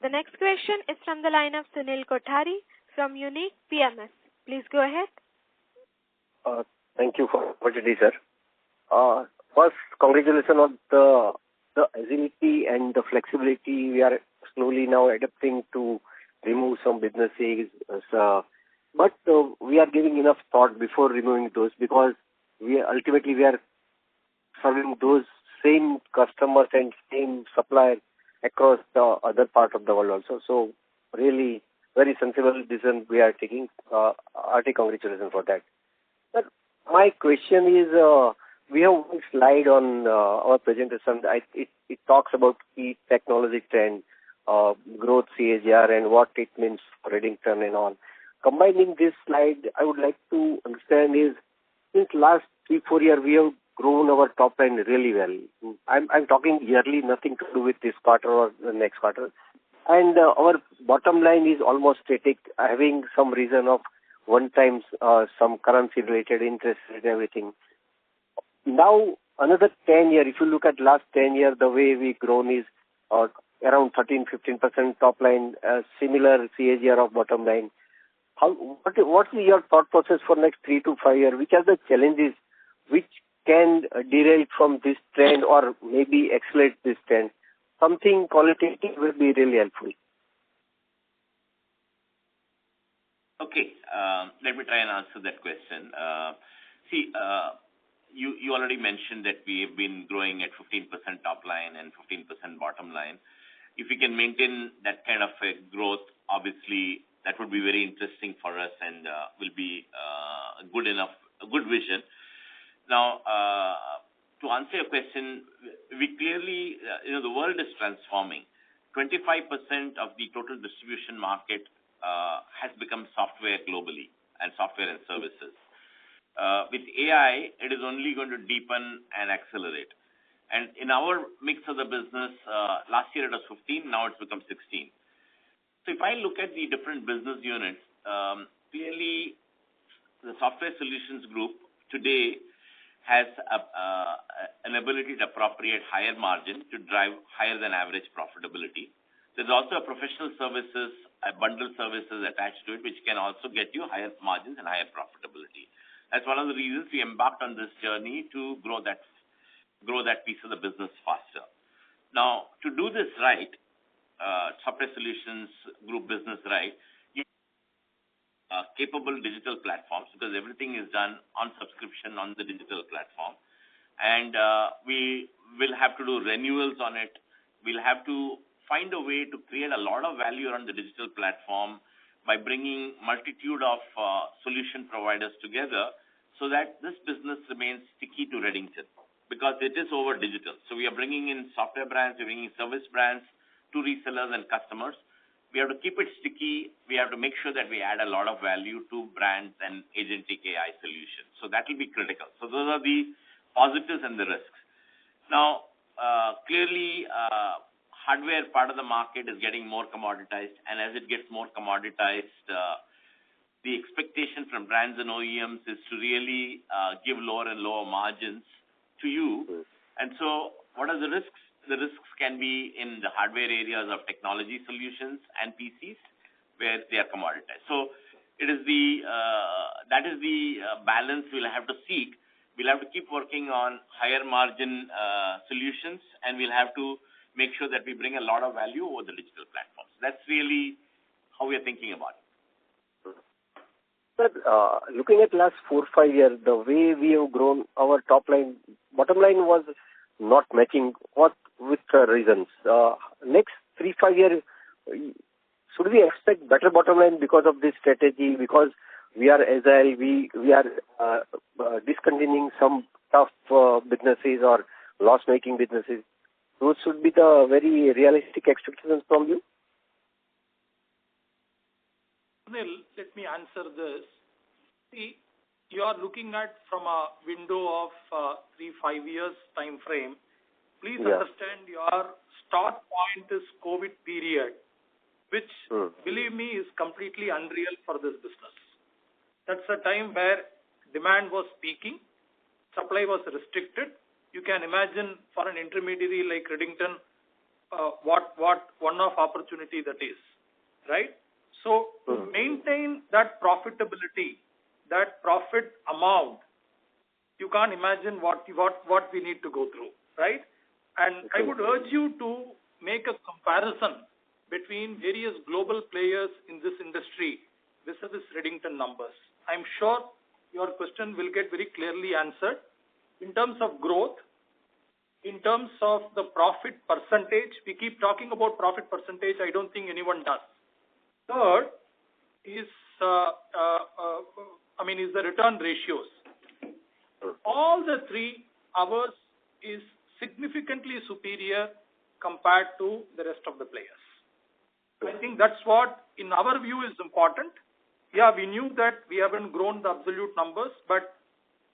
The next question is from the line of Sunil Kothari from Unique PMS. Please go ahead. Thank you for the opportunity, sir. First, congratulations on the agility and the flexibility we are slowly now adapting to remove some businesses. But we are giving enough thought before removing those, because we are serving those same customers and same suppliers across the other part of the world also. So really very sensible decision we are taking. Hearty congratulations for that. But my question is, we have one slide on our presentation. It talks about key technology trend, growth CAGR, and what it means for Redington and all. Combining this slide, I would like to understand is, since last 3-4 years, we have grown our top line really well. I'm talking yearly, nothing to do with this quarter or the next quarter. And our bottom line is almost static, having some reason of one time some currency-related interest and everything. Now, another 10 years, if you look at last 10 years, the way we've grown is around 13-15% top line, similar CAGR of bottom line. What is your thought process for next 3 to 5 years? Which are the challenges which can derail from this trend or maybe accelerate this trend? Something qualitative will be really helpful. Okay, let me try and answer that question. You already mentioned that we have been growing at 15% top line and 15% bottom line. If we can maintain that kind of a growth, obviously that would be very interesting for us and will be a good vision. Now, to answer your question, we clearly, the world is transforming. 25% of the total distribution market has become software globally, and software and services. With AI, it is only going to deepen and accelerate. And in our mix of the business, last year it was 15, now it's become 16. So if I look at the different business units, clearly the Software Solutions Group today has an ability to appropriate higher margin to drive higher than average profitability. There's also a professional services, a bundle services attached to it, which can also get you higher margins and higher profitability. That's one of the reasons we embarked on this journey to grow that piece of the business faster. Now, to do this right, Software Solutions Group business right, capable digital platforms, because everything is done on subscription on the digital platform. And we will have to do renewals on it. We'll have to find a way to create a lot of value around the digital platform by bringing multitude of solution providers together so that this business remains sticky to Redington, because it is over digital. So we are bringing in software brands, we're bringing service brands to resellers and customers. We have to keep it sticky. We have to make sure that we add a lot of value to brands and agentic AI solutions. So that will be critical. So those are the positives and the risks. Now, clearly, hardware part of the market is getting more commoditized, and as it gets more commoditized, the expectation from brands and OEMs is to really give lower and lower margins to you. And so what are the risks? The risks can be in the hardware areas of technology solutions and PCs where they are commoditized. So it is that is the balance we'll have to seek. We'll have to keep working on higher margin solutions, and we'll have to make sure that we bring a lot of value over the digital platforms. That's really how we are thinking about it. Sir, looking at last 4-5 years, the way we have grown our top line, bottom line was not matching. What with the reasons? Next 3-5 years, should we expect better bottom line because of this strategy? Because we are agile, we are discontinuing some tough businesses or loss-making businesses. Those should be the very realistic expectations from you. Sunil, let me answer this. See, you are looking at from a window of 3-5 years time frame. Please understand your start point is COVID period, which, believe me, is completely unreal for this business. That's a time where demand was peaking, supply was restricted. You can imagine for an intermediary like Redington, what one-off opportunity that is, right? So to maintain that profitability, that profit amount, you can't imagine what we need to go through, right? And I would urge you to make a comparison between various global players in this industry vis-a-vis Redington numbers. I'm sure your question will get very clearly answered. In terms of growth, in terms of the profit percentage, we keep talking about profit percentage. I don't think anyone does. Third is the return ratios. All the three, ours is significantly superior compared to the rest of the players. I think that's what, in our view, is important. Yeah, we knew that we haven't grown the absolute numbers, but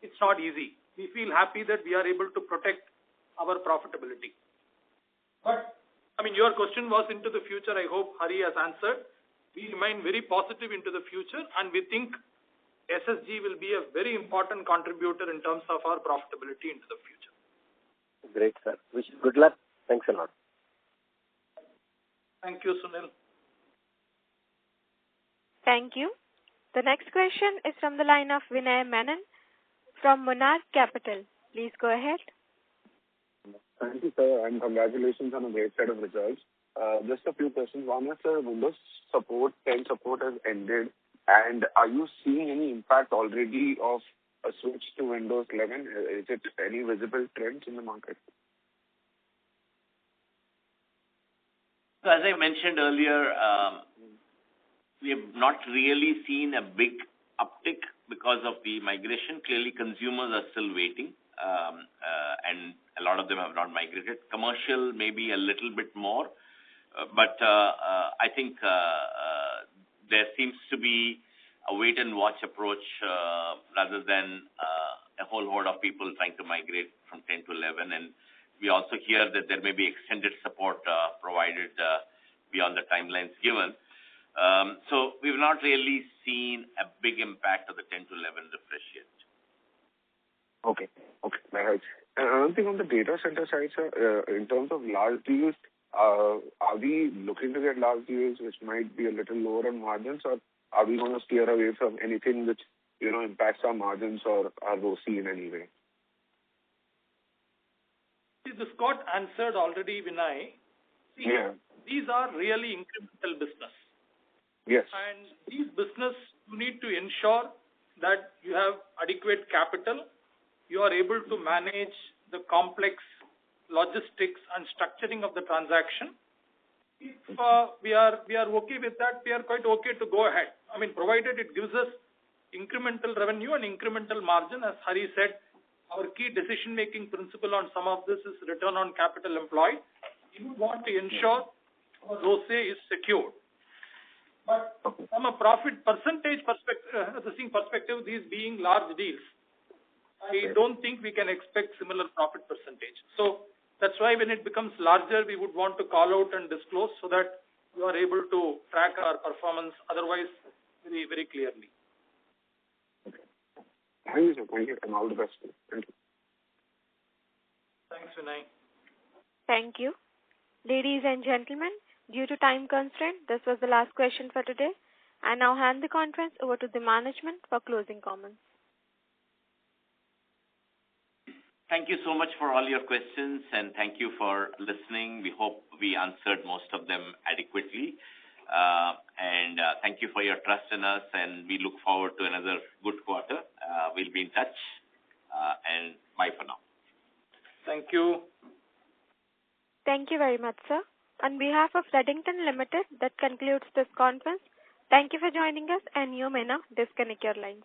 it's not easy. We feel happy that we are able to protect our profitability. But, your question was into the future. I hope Hari has answered. We remain very positive into the future, and we think SSG will be a very important contributor in terms of our profitability into the future. Great, sir. Wish you good luck. Thanks a lot. Thank you, Sunil. Thank you. The next question is from the line of Vinay Menon from Monarch Capital. Please go ahead. Thank you, sir, and congratulations on a great set of results. Just a few questions. One is, sir, Windows 10 support has ended, and are you seeing any impact already of a switch to Windows 11? Is it any visible trends in the market? So as I mentioned earlier, we have not really seen a big uptick because of the migration. Clearly, consumers are still waiting, and a lot of them have not migrated. Commercial, maybe a little bit more, but I think there seems to be a wait-and-watch approach rather than a whole horde of people trying to migrate from 10 to 11. And we also hear that there may be extended support provided beyond the timelines given. So we've not really seen a big impact of the 10 to 11 refresh yet. Okay, that helps. And another thing on the data center side, sir, in terms of large deals, are we looking to get large deals which might be a little lower on margins, or are we going to steer away from anything which, impacts our margins or our ROCE in any way? See, this got answered already, Vinay. See, These are really incremental business. Yes. And these business you need to ensure that you have adequate capital, you are able to manage the complex logistics and structuring of the transaction. If we are okay with that, we are quite okay to go ahead. I mean, provided it gives us incremental revenue and incremental margin. As Hari said, our key decision-making principle on some of this is return on capital employed. We would want to ensure our ROCE is secured. But from a profit percentage perspective, these being large deals, I don't think we can expect similar profit percentage. So that's why when it becomes larger, we would want to call out and disclose so that you are able to track our performance otherwise very, very clearly. Okay. Thank you, sir. Thank you, and all the best. Thank you. Thanks, Vinay. Thank you. Ladies and gentlemen, due to time constraint, this was the last question for today. I now hand the conference over to the management for closing comments. Thank you so much for all your questions, and thank you for listening. We hope we answered most of them adequately. And thank you for your trust in us, and we look forward to another good quarter. We'll be in touch, and bye for now. Thank you. Thank you very much, sir. On behalf of Redington Limited, that concludes this conference. Thank you for joining us, and you may now disconnect your lines.